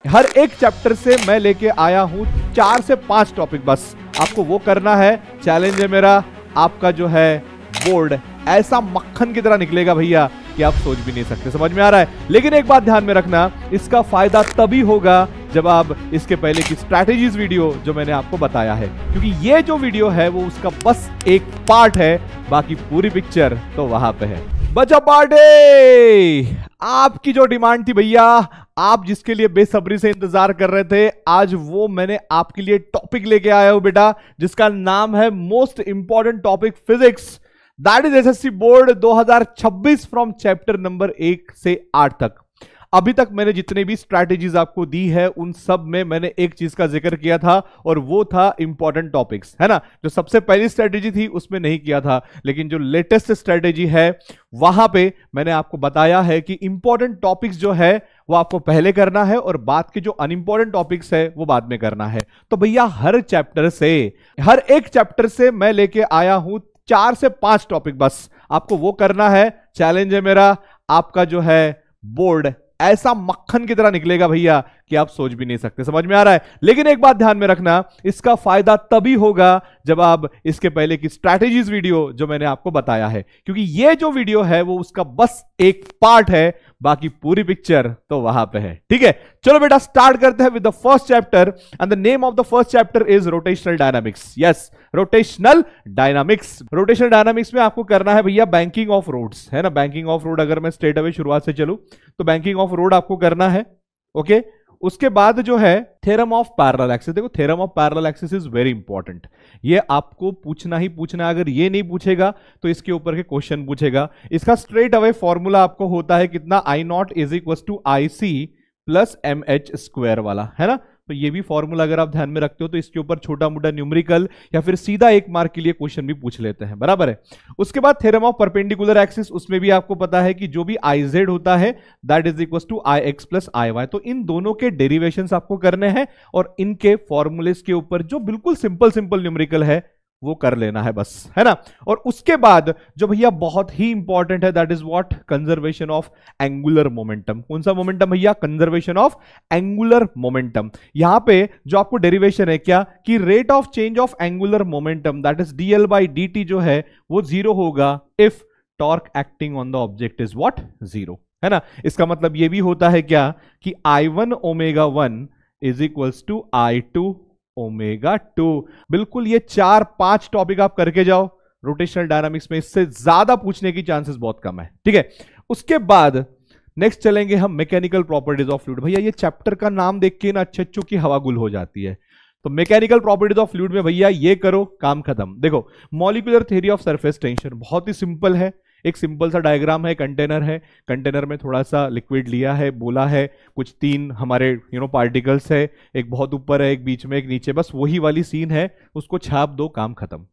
हर एक चैप्टर से मैं लेके आया हूं 4 से 5 टॉपिक, बस आपको वो करना है। चैलेंज है मेरा, आपका जो है बोर्ड ऐसा मक्खन की तरह निकलेगा भैया कि आप सोच भी नहीं सकते। समझ में आ रहा है? लेकिन एक बात ध्यान में रखना, इसका फायदा तभी होगा जब आप इसके पहले की स्ट्रैटेजीज वीडियो जो मैंने आपको बताया है, क्योंकि ये जो वीडियो है वो उसका बस एक पार्ट है, बाकी पूरी पिक्चर तो वहां पे है। बच्चा पार्टी, आपकी जो डिमांड थी भैया, आप जिसके लिए बेसब्री से इंतजार कर रहे थे, आज वो मैंने आपके लिए टॉपिक लेके आया हूं बेटा, जिसका नाम है most important topic physics, that is SSC board 2026 from chapter number 1 से 8 तक। अभी तक मैंने जितने भी स्ट्रैटेजीज आपको दी है उन सब में मैंने एक चीज का जिक्र किया था और वो था इंपॉर्टेंट टॉपिक्स, है ना। जो सबसे पहली स्ट्रैटेजी थी उसमें नहीं किया था, लेकिन जो लेटेस्ट स्ट्रैटेजी है वहां पे मैंने आपको बताया है कि इंपॉर्टेंट टॉपिक्स जो है वो आपको पहले करना है और बात के जो अनइंपॉर्टेंट टॉपिक्स है वो बाद में करना है। तो भैया हर एक चैप्टर से मैं लेके आया हूं 4 से 5 टॉपिक, बस आपको वो करना है। चैलेंज है मेरा, आपका जो है बोर्ड ऐसा मक्खन की तरह निकलेगा भैया कि आप सोच भी नहीं सकते। समझ में आ रहा है? लेकिन एक बात ध्यान में रखना, इसका फायदा तभी होगा जब आप इसके पहले की स्ट्रैटेजीज वीडियो जो मैंने आपको बताया है, क्योंकि ये जो वीडियो है वो उसका बस एक पार्ट है, बाकी पूरी पिक्चर तो वहां पे है। ठीक है, चलो बेटा स्टार्ट करते हैं with the first chapter and the name of the first chapter is rotational dynamics. Yes, rotational dynamics. Rotational dynamics में आपको करना है भैया बैंकिंग ऑफ रोड्स, है ना। बैंकिंग ऑफ रोड, अगर मैं स्ट्रेट अवे शुरुआत से चलूं तो बैंकिंग ऑफ रोड आपको करना है। ओके, उसके बाद जो है थ्योरम ऑफ पैरेलल एक्सिस। देखो theorem of parallel axis is very important, ये आपको पूछना ही पूछना है। अगर ये नहीं पूछेगा तो इसके ऊपर के क्वेश्चन पूछेगा। इसका स्ट्रेट अवे फॉर्मूला आपको होता है कितना, I naught is equal to I C plus M H square वाला, है ना। तो ये भी फॉर्मूला अगर आप ध्यान में रखते हो तो इसके ऊपर छोटा मोटा न्यूमेरिकल या फिर सीधा 1 मार्क के लिए क्वेश्चन भी पूछ लेते हैं, बराबर है। उसके बाद थ्योरम ऑफ परपेंडिकुलर एक्सिस, उसमें भी आपको पता है कि जो भी आई जेड होता है that is equal to I X plus I Y. तो इन दोनों के डेरिवेशंस आपको करने हैं और इनके फॉर्मूलेस के ऊपर जो बिल्कुल सिंपल न्यूमेरिकल है वो कर लेना है, बस, है ना। और उसके बाद जो भैया बहुत ही इंपॉर्टेंट है that is what, conservation of angular momentum. कौन सा मोमेंटम भैया? Conservation of angular momentum. यहां पे जो आपको डेरिवेशन है क्या, कि rate of change of angular momentum that is dl by dt जो है वो 0 होगा if torque acting on the object is what, 0, है ना। इसका मतलब ये भी होता है क्या कि I1 omega 1 is equals to I2 omega 2। बिल्कुल ये 4-5 टॉपिक आप करके जाओ रोटेशनल डायनामिक्स में, इससे ज्यादा पूछने की चांसेस बहुत कम है। ठीक है, उसके बाद नेक्स्ट चलेंगे हम मैकेनिकल प्रॉपर्टीज ऑफ फ्लूइड। भैया ये चैप्टर का नाम देख के ना अच्छे की हवा गुल हो जाती है। तो मैकेनिकल प्रॉपर्टीज ऑफ फ्लूइड में भैया ये करो, काम खत्म। देखो molecular theory of surface tension बहुत ही सिंपल है। एक सिंपल सा डायग्राम है, कंटेनर है, कंटेनर में थोड़ा सा लिक्विड लिया है, बोला है कुछ 3 हमारे पार्टिकल्स है, एक बहुत ऊपर है, एक बीच में, एक नीचे, बस वही वाली सीन है, उसको छाप दो, काम खत्म।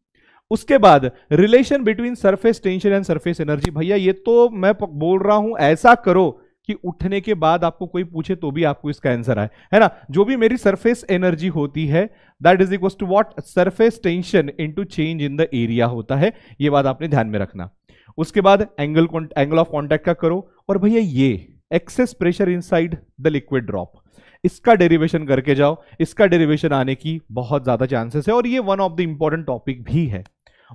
उसके बाद relation between surface tension and surface energy. भैया ये तो मैं बोल रहा हूं ऐसा करो कि उठने के बाद आपको कोई पूछे तो भी आपको इसका आंसर आए, है ना। जो भी मेरी सरफेस एनर्जी होती है that is equal to what, surface tension into change in the area होता है। ये बात आपने ध्यान में रखना। उसके बाद एंगल ऑफ कांटेक्ट का करो, और भैया ये excess pressure inside the liquid drop, इसका डेरिवेशन करके जाओ। इसका डेरिवेशन आने की बहुत ज्यादा चांसेस है और ये one of the important topic भी है।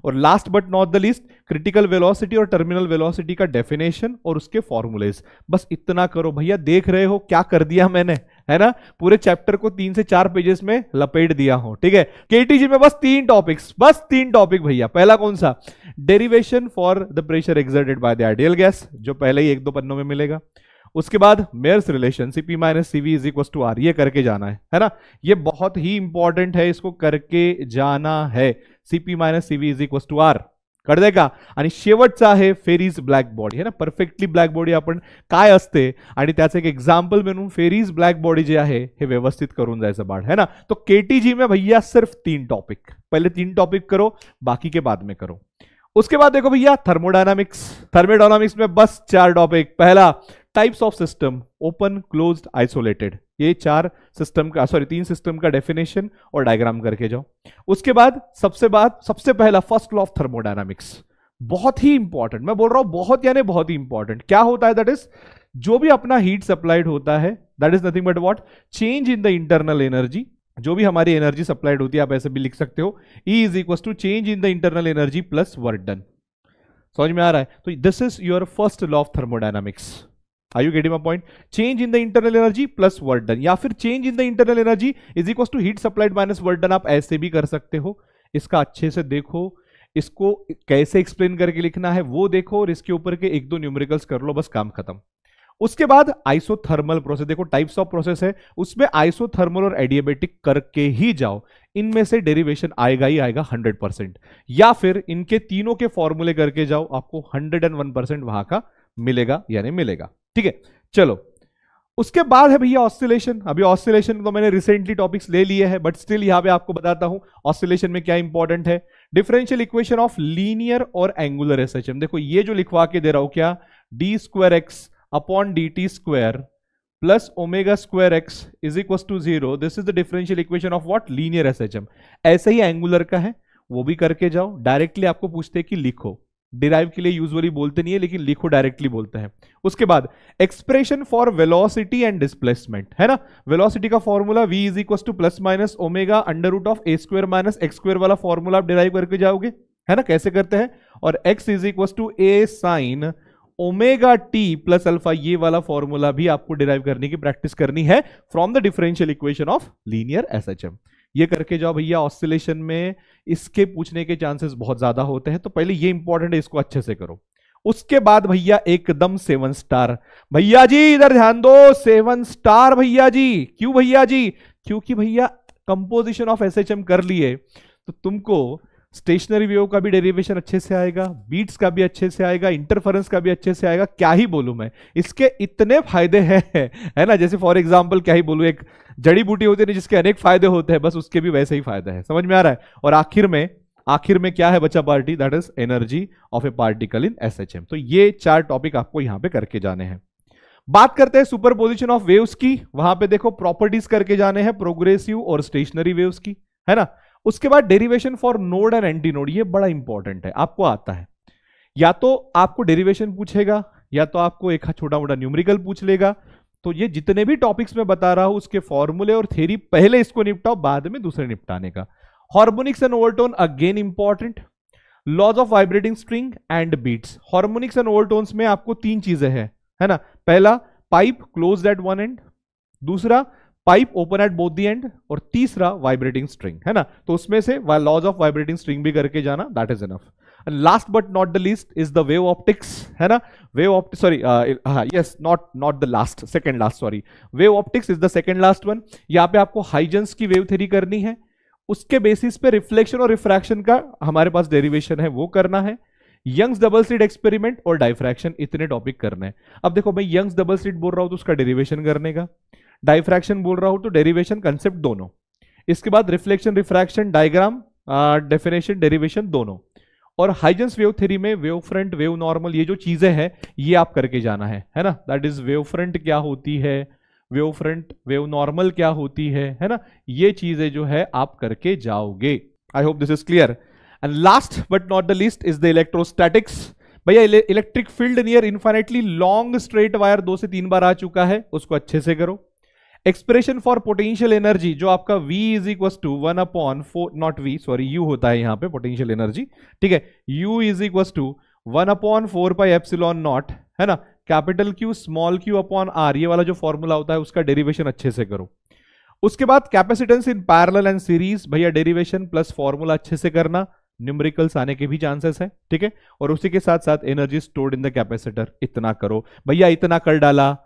और last but not the least, critical velocity और टर्मिनल वेलोसिटी का डेफिनेशन और उसके फॉर्मूलेज, बस इतना करो भैया। देख रहे हो क्या कर दिया मैंने, है ना। पूरे चैप्टर को 3 से 4 पेजेस में लपेट दिया हो। ठीक है, केटीजी में बस 3 टॉपिक्स, बस 3 टॉपिक भैया। पहला कौन सा, derivation for the pressure exerted by the ideal gas, जो पहले ही 1-2 पन्नों में मिलेगा। उसके बाद Mayer's relation, Cp minus Cv is equal to R, ये करके जाना है ना। ये बहुत ही इंपॉर्टेंट है, इसको करके जाना है। Cp minus Cv is equal to R कर देगा। आणि शेवटचा आहे फेरीज ब्लॅक बॉडी, है ना। परफेक्टली ब्लॅक बॉडी आपण काय असते आणि त्याचं एक एक्झाम्पल म्हणून फेरीज ब्लॅक बॉडी जे आहे हे व्यवस्थित करून जायचं बाळ, है ना। तो केटीजी में भैया सिर्फ 3 टॉपिक, पहले 3 टॉपिक करो, बाकी के बाद में करो। उसके बाद देखो भैया थर्मोडायनामिक्स में बस 4 टॉपिक। पहला types of system, open, closed, isolated, ये 3 सिस्टम का डेफिनेशन और डायग्राम करके जाओ। उसके बाद सबसे पहला फर्स्ट लॉ ऑफ थर्मोडायनामिक्स, बहुत ही इंपॉर्टेंट, मैं बोल रहा हूं बहुत यानी बहुत ही इंपॉर्टेंट। क्या होता है दैट इज जो भी अपना हीट सप्लाइड होता है that is nothing but what, change in the internal energy. जो भी हमारी एनर्जी सप्लाइड होती है, आप ऐसे भी लिख सकते हो, E is equal to change in the internal energy plus work done. समझ में आ रहा है? तो this is your first law of thermodynamics. Are you getting my point? Change in the internal energy plus work done, या फिर change in the internal energy is equal to heat supplied minus work done. आप ऐसे भी कर सकते हो। इसका अच्छे से देखो, इसको कैसे एक्सप्लेन करके लिखना है वो देखो, और इसके ऊपर के एक दो न्यूमेरिकल्स कर लो, बस काम खत्म। उसके बाद आइसोथर्मल प्रोसेस, देखो टाइप्स ऑफ प्रोसेस है, उसमें आइसोथर्मल और एडियाबेटिक करके ही जाओ। इनमें से डेरिवेशन आएगा ही आएगा 100%, या फिर इनके तीनों के फॉर्मूले करके जाओ, आपको 101% वहां का मिलेगा यानी मिलेगा। ठीक है, चलो उसके बाद है भैया ऑसिलेशन। अभी ऑसिलेशन तो मैंने रिसेंटली टॉपिक्स ले लिए हैं, बट स्टिल यहां पे आपको बताता हूं ऑसिलेशन में क्या इंपॉर्टेंट है। डिफरेंशियल इक्वेशन ऑफ लीनियर और एंगुलर एसएचएम। देखो ये जो लिखवा के दे रहा हूं, क्या d2x upon dt square plus omega square x is equal to 0, this is the differential equation of what, linear SHM. ऐसे ही एंगुलर का है, वो भी करके जाओ। डायरेक्टली आपको पूछते हैं कि लिखो, डिराइव के लिए यूजुअली बोलते नहीं है, लेकिन लिखो डायरेक्टली बोलते हैं। उसके बाद expression for velocity and displacement है ना। वेलोसिटी का formula v is equal to plus minus omega under root of a square minus x square वाला फॉर्मूला आप डिराइव करके जाओगे, है ना। कैसे करते हैं? और x is equal to a sine omega t plus alpha, ये वाला फॉर्मूला भी आपको डिराइव करने की प्रैक्टिस करनी है from the differential equation of linear SHM. ये करके जाओ भैया। ऑसिलेशन में इसके पूछने के चांसेस बहुत ज्यादा होते हैं, तो पहले ये इंपॉर्टेंट है, इसको अच्छे से करो। उसके बाद भैया एकदम 7 स्टार। भैया जी इधर ध्यान दो, 7 स्टार भैया जी। क्यों भैया जी? क्योंकि भैया कंपोजिशन ऑफ एसएचएम कर लिए तो तुमको स्टेशनरी वेव का भी डेरिवेशन अच्छे से आएगा, बीट्स का भी अच्छे से आएगा, इंटरफेरेंस का भी अच्छे से आएगा। क्या ही बोलूं मैं, इसके इतने फायदे हैं, है ना। जैसे फॉर एग्जांपल क्या ही बोलूं, एक जड़ी बूटी होती है जिसके अनेक फायदे होते हैं, बस उसके भी वैसे ही फायदे हैं। समझ में आ रहा है? और आखिर में क्या है बच्चा party, that is energy of A particle in SHM. तो ये 4 टॉपिक आपको यहां पे करके जाने हैं। बात करते हैं सुपरपोजिशन ऑफ वेव्स की। वहां पे देखो प्रॉपर्टीज करके जाने हैं प्रोग्रेसिव और स्टेशनरी वेव्स की, है ना। उसके बाद derivation for node and anti node, ये बड़ा इंपॉर्टेंट है, आपको आता है। या तो आपको डेरिवेशन पूछेगा, या तो आपको एक छोटा मोटा न्यूमेरिकल पूछ लेगा। तो ये जितने भी टॉपिक्स में बता रहा हूं उसके फॉर्मूले और थ्योरी पहले इसको निपटाओ, बाद में दूसरे निपटाने का। Harmonics and overtone again important. Laws of vibrating string and beats. Harmonics and overtones में आपको 3 चीजें हैं, है ना। पहला, pipe closed at one end, दूसरा pipe open at both the end, और तीसरा वाइब्रेटिंग स्ट्रिंग, है ना। तो उसमें से लॉज ऑफ वाइब्रेटिंग स्ट्रिंग भी करके जाना, that is enough. Last but not the least is the wave optics, है ना। Wave optics, sorry, yes, not the last, second last, sorry. Wave optics is the second last one. यहां पे आपको Huygens की wave theory करनी है, उसके basis पे रिफ्लेक्शन और रिफ्रैक्शन का हमारे पास डेरिवेशन है वो करना है। यंग्स डबल स्लिट एक्सपेरिमेंट और डाइफ्रैक्शन, इतने टॉपिक करने हैं। अब देखो मैं यंग्स डबल स्लिट बोल रहा हूं तो उसका डेरिवेशन करने का, डाइफ्रैक्शन बोल रहा हूं तो डेरिवेशन कंसेप्ट दोनों। इसके बाद reflection refraction diagram definition derivation दोनों। और हाइजेंस वेव थ्योरी में वेव फ्रंट वेव नॉर्मल, ये जो चीजें हैं ये आप करके जाना है ना। दैट इज वेव फ्रंट क्या होती है, वेव फ्रंट वेव नॉर्मल क्या होती है ना। ये चीजें जो है आप करके जाओगे। I hope this is clear. And last but not the least is the electrostatics. भैया electric field near infinitely long straight wire 2 से 3 बार आ चुका है, उसको अच्छे से करो। एक्सप्रेशन फॉर पोटेंशियल एनर्जी जो आपका V is equal to 1/4, not V, sorry, U होता है यहाँ पे पोटेंशियल एनर्जी, ठीक है। U is equal to 1/4 pi epsilon naught, है ना। Capital Q small q upon R, ये वाला जो फॉर्मूला होता है उसका डेरिवेशन अच्छे से करो। उसके बाद capacitance in parallel and series, भैया डेरिवेशन प्लस फॉर्मूला अच्छे से करना, न्यूमेरिकल्स आने के भी चांसेस है, ठीक है। और उसी के साथ साथ energy stored in the capacitor, इतना करो भैया। इतना कर डाला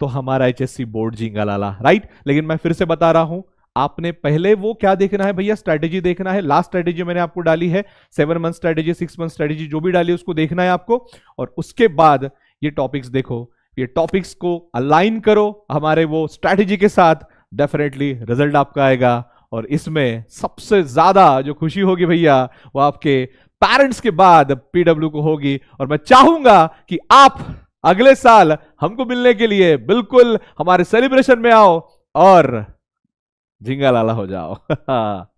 तो हमारा HSC बोर्ड जिंगा लाला, राइट। लेकिन मैं फिर से बता रहा हूं, आपने पहले वो क्या देखना है भैया, स्ट्रैटेजी देखना है। लास्ट स्ट्रैटेजी मैंने आपको डाली है 7 मंथ स्ट्रैटेजी, 6 मंथ स्ट्रैटेजी, जो भी डाली उसको देखना है आपको। और उसके बाद ये टॉपिक्स देखो, ये टॉपिक्स को अलाइन करो हमारे वो स्ट्रैटेजी के साथ, डेफिनेटली रिजल्ट आपका आएगा। और इसमें सबसे ज्यादा जो खुशी होगी भैया वो आपके पेरेंट्स के बाद PW को होगी। और मैं चाहूंगा कि आप अगले साल हमको मिलने के लिए बिल्कुल हमारे सेलिब्रेशन में आओ और झिंगा लाला हो जाओ।